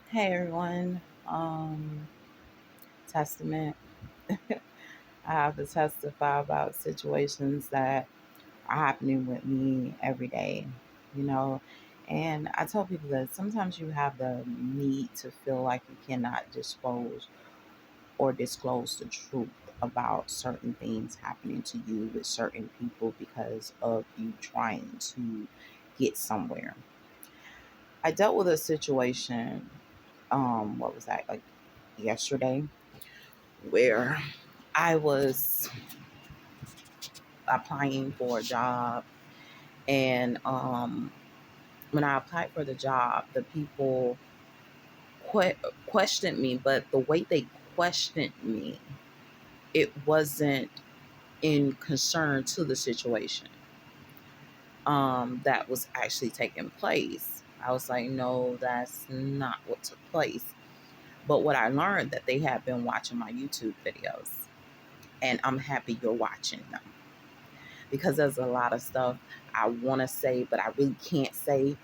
Hey everyone. Testament. I have to testify about situations that are happening with me every day, you know. And I tell people that sometimes you have the need to feel like you cannot dispose or disclose the truth about certain things happening to you with certain people because of you trying to get somewhere. I dealt with a situation, what was that, like yesterday, where I was applying for a job. And when I applied for the job, the people que- questioned me, but the way they questioned me, it wasn't in concern to the situation that was actually taking place. I was like, no, that's not what took place. But what I learned that they had been watching my YouTube videos, and I'm happy you're watching them because there's a lot of stuff I want to say, but I really can't say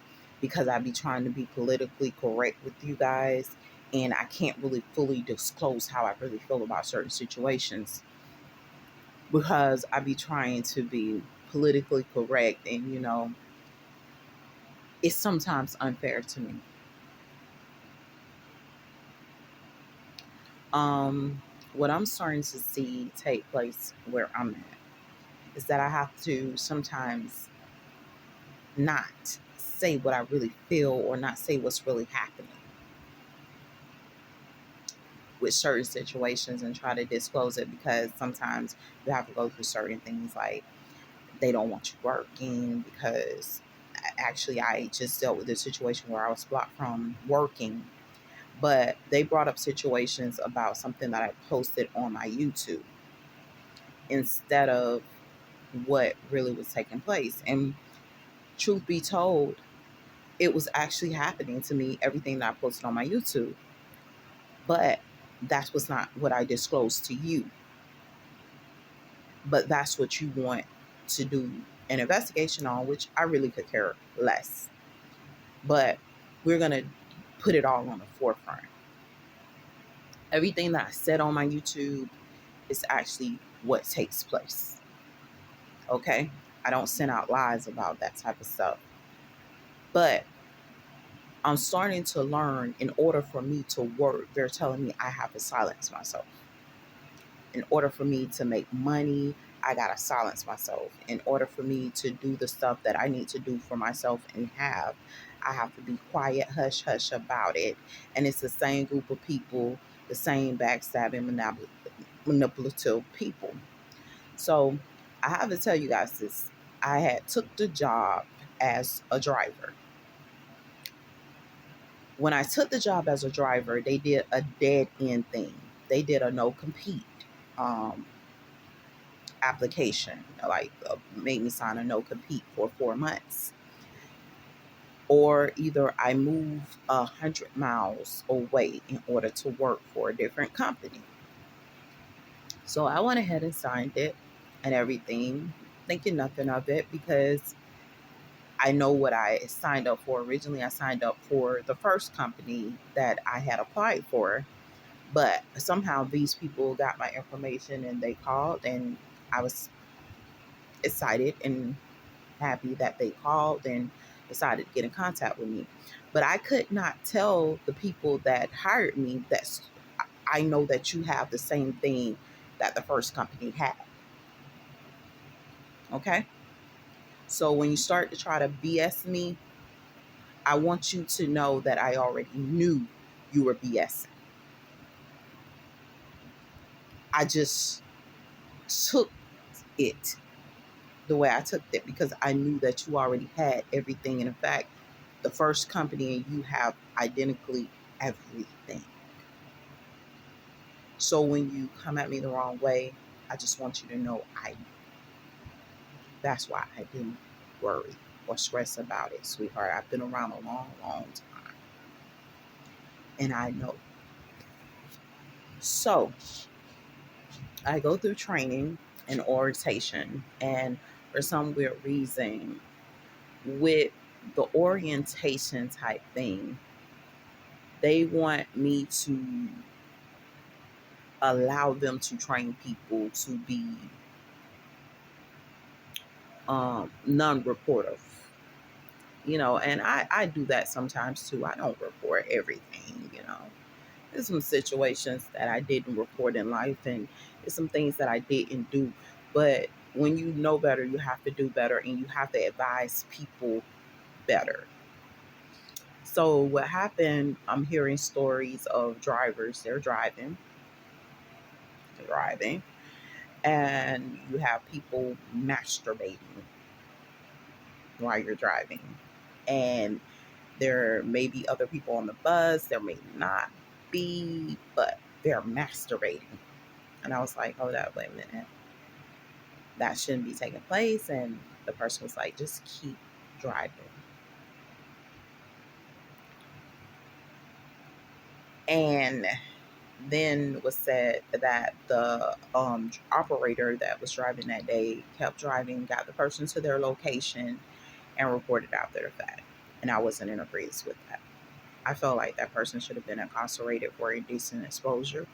because I be trying to be politically correct with you guys. And I can't really fully disclose how I really feel about certain situations because I be trying to be politically correct. And, it's sometimes unfair to me. Um, what I'm starting to see take place where I'm at is that I have to sometimes not say what I really feel or not say what's really happening with certain situations and try to disclose it because sometimes you have to go through certain things like they don't want you working because actually I just dealt with a situation where I was blocked from working, but they brought up situations about something that I posted on my YouTube instead of what really was taking place. And truth be told, it was actually happening to me, everything that I posted on my YouTube. But that was not what I disclosed to you. But that's what you want to do an investigation on, which I really could care less. But we're going to put it all on the forefront. Everything that I said on my YouTube is actually what takes place. Okay? I don't send out lies about that type of stuff. But I'm starting to learn in order for me to work, they're telling me I have to silence myself. In order for me to make money, I gotta silence myself. In order for me to do the stuff that I need to do for myself and I have to be quiet, hush, hush about it. And it's the same group of people, the same backstabbing, manipulative people. So I have to tell you guys this. I had took the job as a driver. When I took the job as a driver, they did a dead end thing. They did a no compete. Um, application, like made me sign a no compete for 4 months. Or either I move 100 miles away in order to work for a different company. So I went ahead and signed it and everything, thinking nothing of it because I know what I signed up for. Originally, I signed up for the first company that I had applied for, but somehow these people got my information and they called, and I was excited and happy that they called and decided to get in contact with me. But I could not tell the people that hired me that I know that you have the same thing that the first company had. Okay. So when you start to try to BS me, I want you to know that I already knew you were BSing. I just took it the way I took it because I knew that you already had everything. And in fact, the first company and you have identically everything. So when you come at me the wrong way, I just want you to know that's why I didn't worry or stress about it, sweetheart. I've been around a long, long time. And I know. So I go through training and orientation, and for some weird reason, with the orientation type thing, They want me to allow them to train people to be non-reportive, and I do that sometimes too. I don't report everything. There's some situations that I didn't report in life, and there's some things that I didn't do. But when you know better, you have to do better, and you have to advise people better. So what happened, I'm hearing stories of drivers, they're driving, and you have people masturbating while you're driving. And there may be other people on the bus, there may not be, but they're masturbating. And I was like, hold up, wait a minute. That shouldn't be taking place. And the person was like, just keep driving. And then was said that the operator that was driving that day kept driving, got the person to their location, and reported after the fact. And I wasn't in agreement with that. I felt like that person should have been incarcerated for indecent exposure.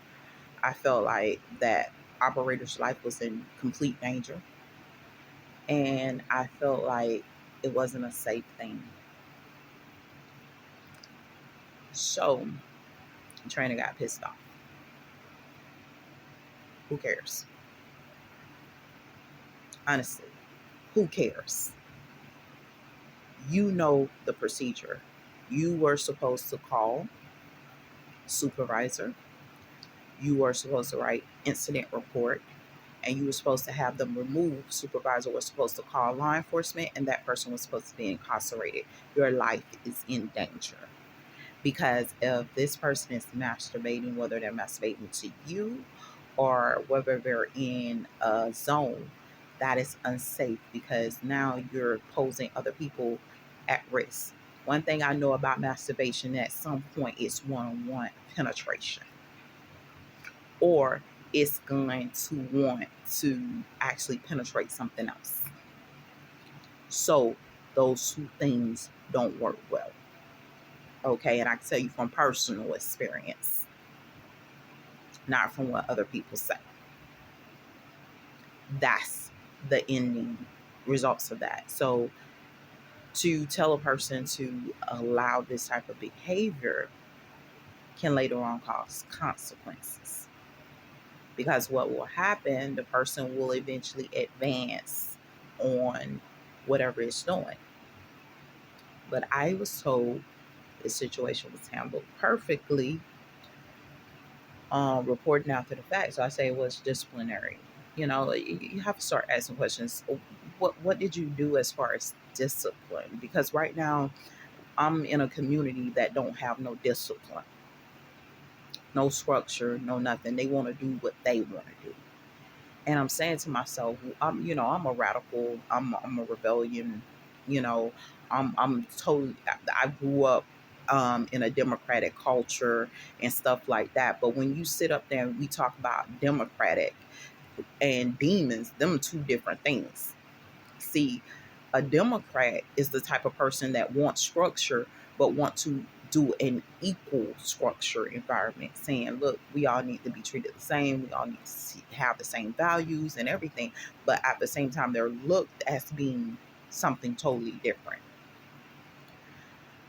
I felt like that operator's life was in complete danger. And I felt like it wasn't a safe thing. So the trainer got pissed off. Who cares? Honestly, who cares? You know the procedure. You were supposed to call supervisor. You were supposed to write incident report, and you were supposed to have them removed. Supervisor was supposed to call law enforcement, and that person was supposed to be incarcerated. Your life is in danger. Because if this person is masturbating, whether they're masturbating to you or whether they're in a zone that is unsafe, because now you're posing other people at risk. One thing I know about masturbation, at some point it's one-on-one penetration, or it's going to want to actually penetrate something else. So those two things don't work well. Okay, and I can tell you from personal experience, not from what other people say. That's the ending results of that. So to tell a person to allow this type of behavior can later on cause consequences. Because what will happen, the person will eventually advance on whatever it's doing. But I was told the situation was handled perfectly, reporting after the fact. So I say it was disciplinary. You have to start asking questions. What did you do as far as discipline? Because right now I'm in a community that don't have no discipline, no structure, no nothing. They want to do what they want to do. And I'm saying to myself, I'm a radical. I'm a rebellion. You know, I'm totally. I grew up in a democratic culture and stuff like that. But when you sit up there and we talk about democratic and demons, them are two different things. See, a Democrat is the type of person that wants structure, but want to do an equal structure environment, saying, look, we all need to be treated the same. We all need to have the same values and everything. But at the same time, they're looked as being something totally different.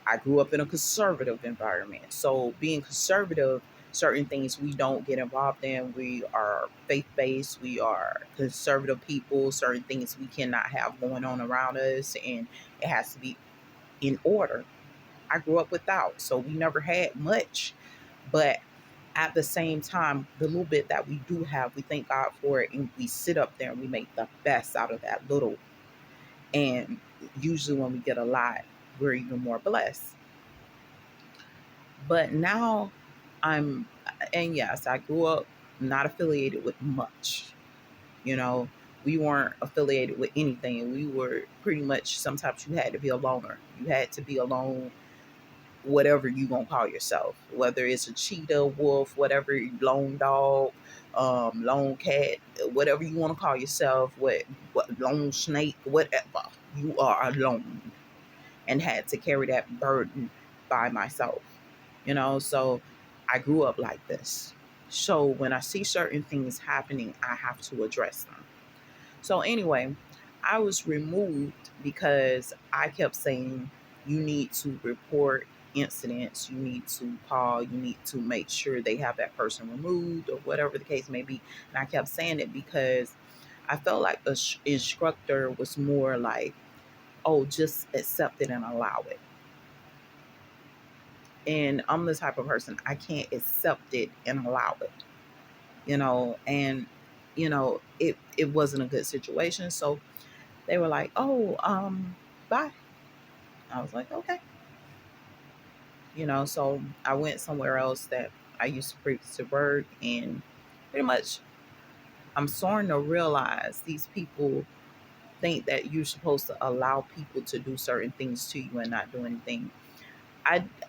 I grew up in a conservative environment. So being conservative, certain things we don't get involved in. We are faith-based. We are conservative people. Certain things we cannot have going on around us, and it has to be in order. I grew up without, so we never had much. But at the same time, the little bit that we do have, we thank God for it, and we sit up there and we make the best out of that little. And usually when we get a lot, we're even more blessed. But now and yes, I grew up not affiliated with much. You know, we weren't affiliated with anything. We were pretty much, sometimes you had to be a loner. You had to be alone, whatever you gonna call yourself, whether it's a cheetah, wolf, whatever, lone dog, lone cat, whatever you want to call yourself, what lone snake, whatever. You are alone, and had to carry that burden by myself. So I grew up like this. So when I see certain things happening, I have to address them. So anyway, I was removed because I kept saying, you need to report incidents, you need to call, you need to make sure they have that person removed or whatever the case may be. And I kept saying it because I felt like the instructor was more like, oh, just accept it and allow it. And I'm the type of person, I can't accept it and allow it, and it wasn't a good situation. So they were like, oh, bye. I was like, okay. So I went somewhere else that I used to preach to work, and pretty much I'm starting to realize these people think that you're supposed to allow people to do certain things to you and not do anything.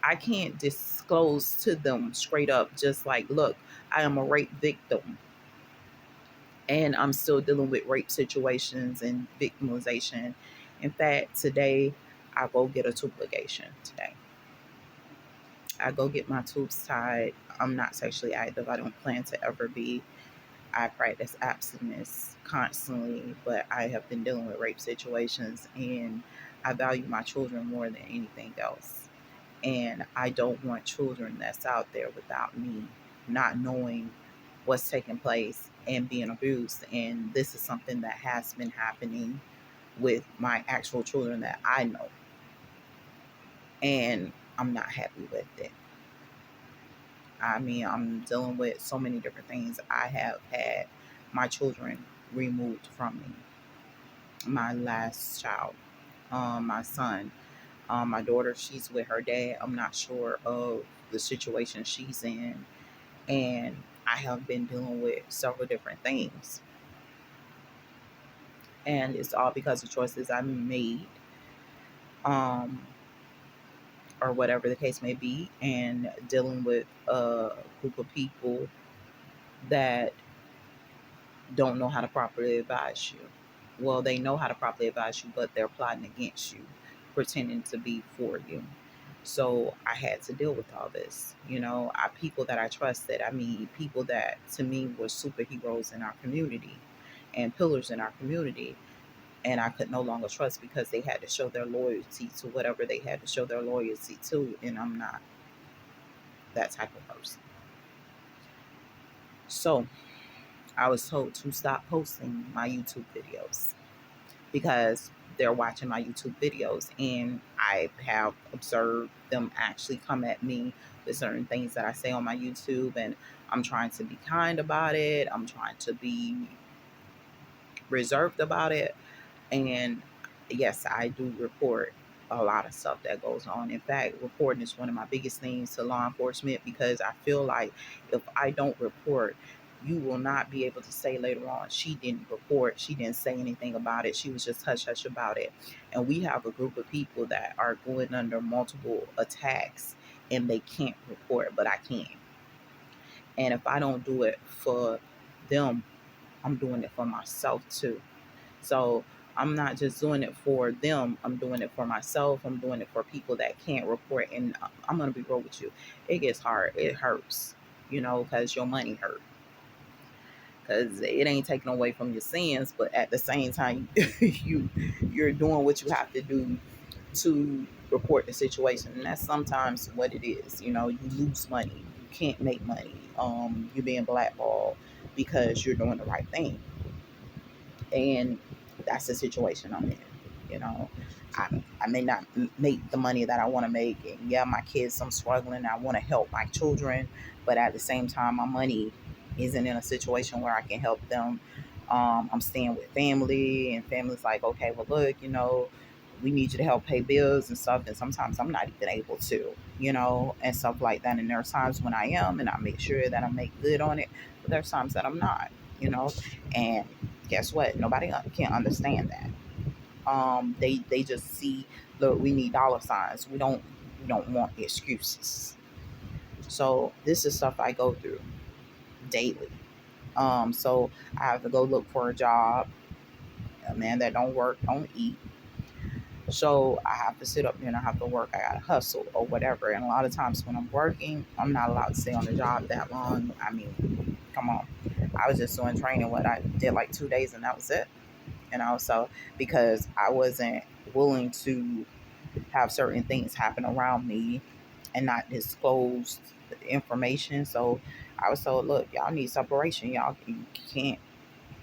I can't disclose to them straight up, just like, look, I am a rape victim and I'm still dealing with rape situations and victimization. In fact, today I go get a tube ligation today. I go get my tubes tied. I'm not sexually active. I don't plan to ever be. I practice abstinence constantly, but I have been dealing with rape situations and I value my children more than anything else. And I don't want children that's out there without me not knowing what's taking place and being abused. And this is something that has been happening with my actual children that I know. And I'm not happy with it. I mean, I'm dealing with so many different things. I have had my children removed from me. My last child, my son, my daughter, she's with her dad. I'm not sure of the situation she's in. And I have been dealing with several different things. And it's all because of choices I made, um, or whatever the case may be, and dealing with a group of people that don't know how to properly advise you. Well, they know how to properly advise you, but they're plotting against you, pretending to be for you. So I had to deal with all this. People that I trusted, I mean, people that to me were superheroes in our community and pillars in our community. And I could no longer trust because they had to show their loyalty to whatever they had to show their loyalty to. And I'm not that type of person. So I was told to stop posting my YouTube videos because they're watching my YouTube videos, and I have observed them actually come at me with certain things that I say on my YouTube, and I'm trying to be kind about it. I'm trying to be reserved about it. And yes, I do report a lot of stuff that goes on. In fact, reporting is one of my biggest things to law enforcement because I feel like if I don't report, you will not be able to say later on, she didn't report, she didn't say anything about it, she was just hush hush about it. And we have a group of people that are going under multiple attacks and they can't report, but I can. And if I don't do it for them, I'm doing it for myself too. So I'm not just doing it for them. I'm doing it for myself. I'm doing it for people that can't report. And I'm going to be real with you. It gets hard. It hurts, because your money hurt. Because it ain't taken away from your sins. But at the same time, you're doing what you have to do to report the situation. And that's sometimes what it is. You lose money. You can't make money. You're being blackballed because you're doing the right thing. And that's the situation I'm in. You know, I may not make the money that I want to make, and yeah, my kids, I'm struggling. I want to help my children, but at the same time, my money isn't in a situation where I can help them. I'm staying with family, and family's like, okay, well, look, we need you to help pay bills and stuff, and sometimes I'm not even able to, and stuff like that. And there are times when I am, and I make sure that I make good on it, but there's times that I'm not, and guess what? Nobody can understand that. They just see, look, we need dollar signs. We don't want excuses. So this is stuff I go through daily. So I have to go look for a job. A man that don't work don't eat. So I have to sit up there and I have to work. I gotta hustle or whatever. And a lot of times when I'm working, I'm not allowed to stay on the job that long. I mean, come on. I was just doing training. What I did like 2 days and that was it. So because I wasn't willing to have certain things happen around me and not disclose the information. So I was told, look, y'all need separation. Y'all can't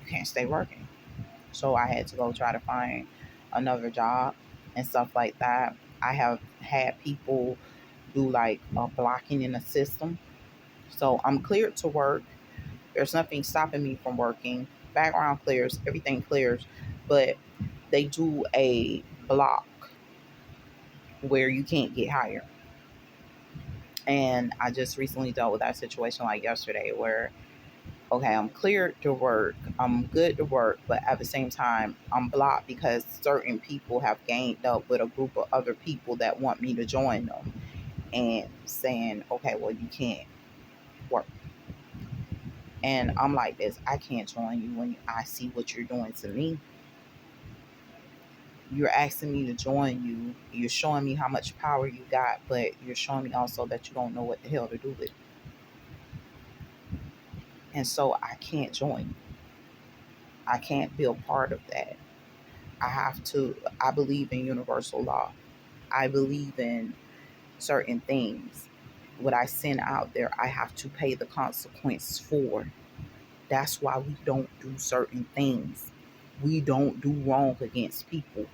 you can't stay working. So I had to go try to find another job and stuff like that. I have had people do like blocking in the system. So I'm cleared to work. There's nothing stopping me from working. Background clears, everything clears, but they do a block where you can't get hired. And I just recently dealt with that situation like yesterday where, okay, I'm cleared to work, I'm good to work, but at the same time, I'm blocked because certain people have gained up with a group of other people that want me to join them and saying, okay, well, you can't work. And I'm like this, I can't join you when I see what you're doing to me. You're asking me to join you. You're showing me how much power you got, but you're showing me also that you don't know what the hell to do with it. And so I can't join you. I can't be a part of that. I believe in universal law. I believe in certain things. What I send out there, I have to pay the consequence for. That's why we don't do certain things. We don't do wrong against people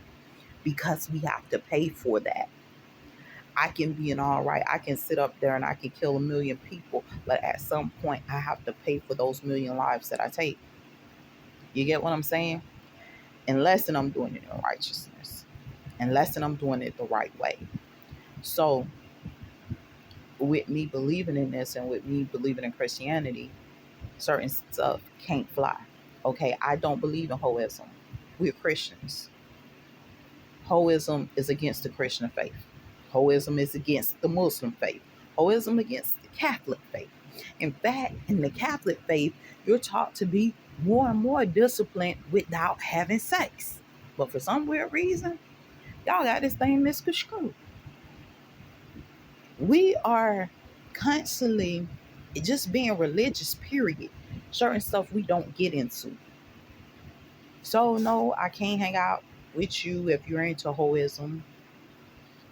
because we have to pay for that. I can be an all right. I can sit up there and I can kill a million people, but at some point I have to pay for those million lives that I take. You get what I'm saying? Unless I'm doing it in righteousness, unless I'm doing it the right way. So, with me believing in this and with me believing in Christianity, certain stuff can't fly. Okay, I don't believe in hoism. We're Christians. Hoism is against the Christian faith. Hoism is against the Muslim faith. Hoism against the Catholic faith. In fact, in the Catholic faith, you're taught to be more and more disciplined without having sex. But for some weird reason, y'all got this thing misconstrued. We are constantly just being religious, period. Certain stuff we don't get into. So, no, I can't hang out with you if you're into hoism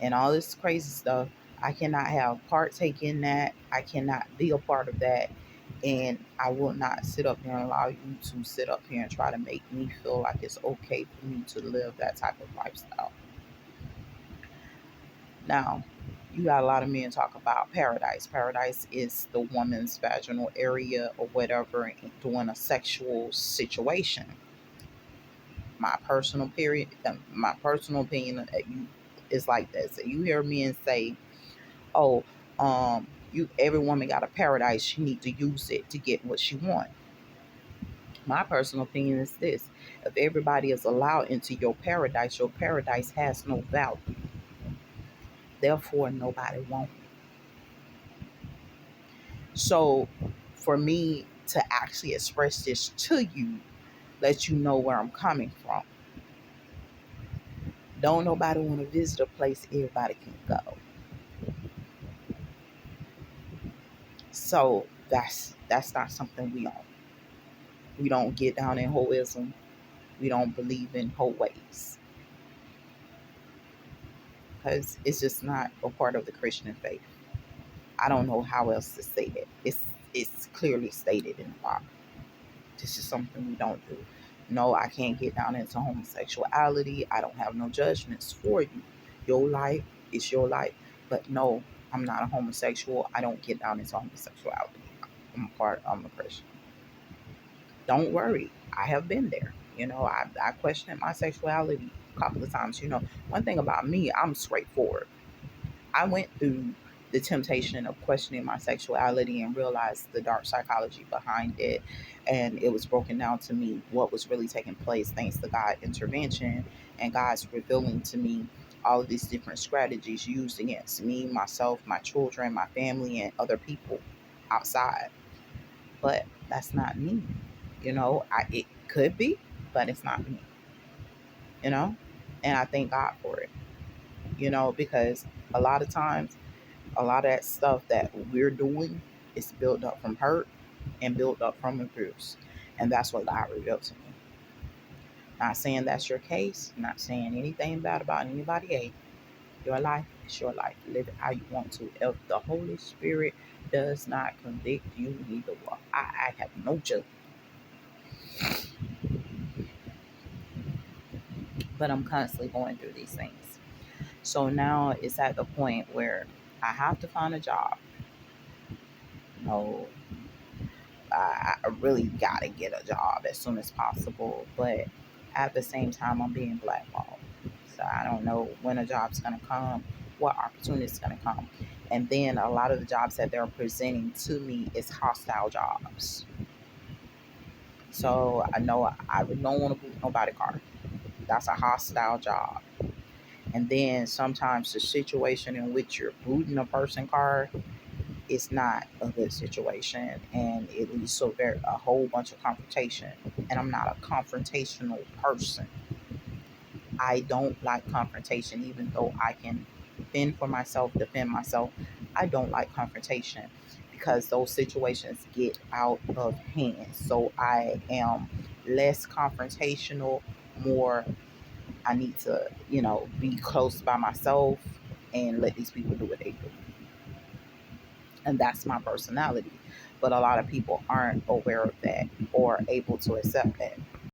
and all this crazy stuff. I cannot have partake in that. I cannot be a part of that. And I will not sit up here and allow you to sit up here and try to make me feel like it's okay for me to live that type of lifestyle. Now, you got a lot of men talk about paradise. Paradise is the woman's vaginal area or whatever during a sexual situation. My personal opinion is like this. You hear men say, "Oh, you every woman got a paradise. She need to use it to get what she want." My personal opinion is this: if everybody is allowed into your paradise has no value. Therefore, nobody wants. So for me to actually express this to you, let you know where I'm coming from. Don't nobody want to visit a place everybody can go. So that's not something we own. We don't get down in hoism. We don't believe in whole ways. Because it's just not a part of the Christian faith. I don't know how else to say that. It's clearly stated in the Bible. This is something we don't do. No, I can't get down into homosexuality. I don't have no judgments for you. Your life is your life. But no, I'm not a homosexual. I don't get down into homosexuality. I'm a Christian. Don't worry. I have been there. I questioned my sexuality a couple of times. One thing about me, I'm straightforward. I went through the temptation of questioning my sexuality and realized the dark psychology behind it. And it was broken down to me what was really taking place thanks to God's intervention and God's revealing to me all of these different strategies used against me, myself, my children, my family, and other people outside. But that's not me. It could be, but it's not me. You know? And I thank God for it, because a lot of times, a lot of that stuff that we're doing is built up from hurt and built up from abuse. And that's what God revealed to me. Not saying that's your case, not saying anything bad about anybody else. Your life is your life. Live it how you want to. If the Holy Spirit does not convict you, neither will I have no judgment. But I'm constantly going through these things. So now it's at the point where I have to find a job. No, I really gotta get a job as soon as possible. But at the same time, I'm being blackballed. So I don't know when a job's gonna come, what opportunity is gonna come. And then a lot of the jobs that they're presenting to me is hostile jobs. So I know I don't want to boot nobody car. That's a hostile job. And then sometimes the situation in which you're booting a person car is not a good situation, and it leads to a whole bunch of confrontation. And I'm not a confrontational person. I don't like confrontation, even though I can fend for myself, defend myself. I don't like confrontation because those situations get out of hand. So I am less confrontational, more I need to, be close by myself and let these people do what they do. And that's my personality. But a lot of people aren't aware of that or able to accept that.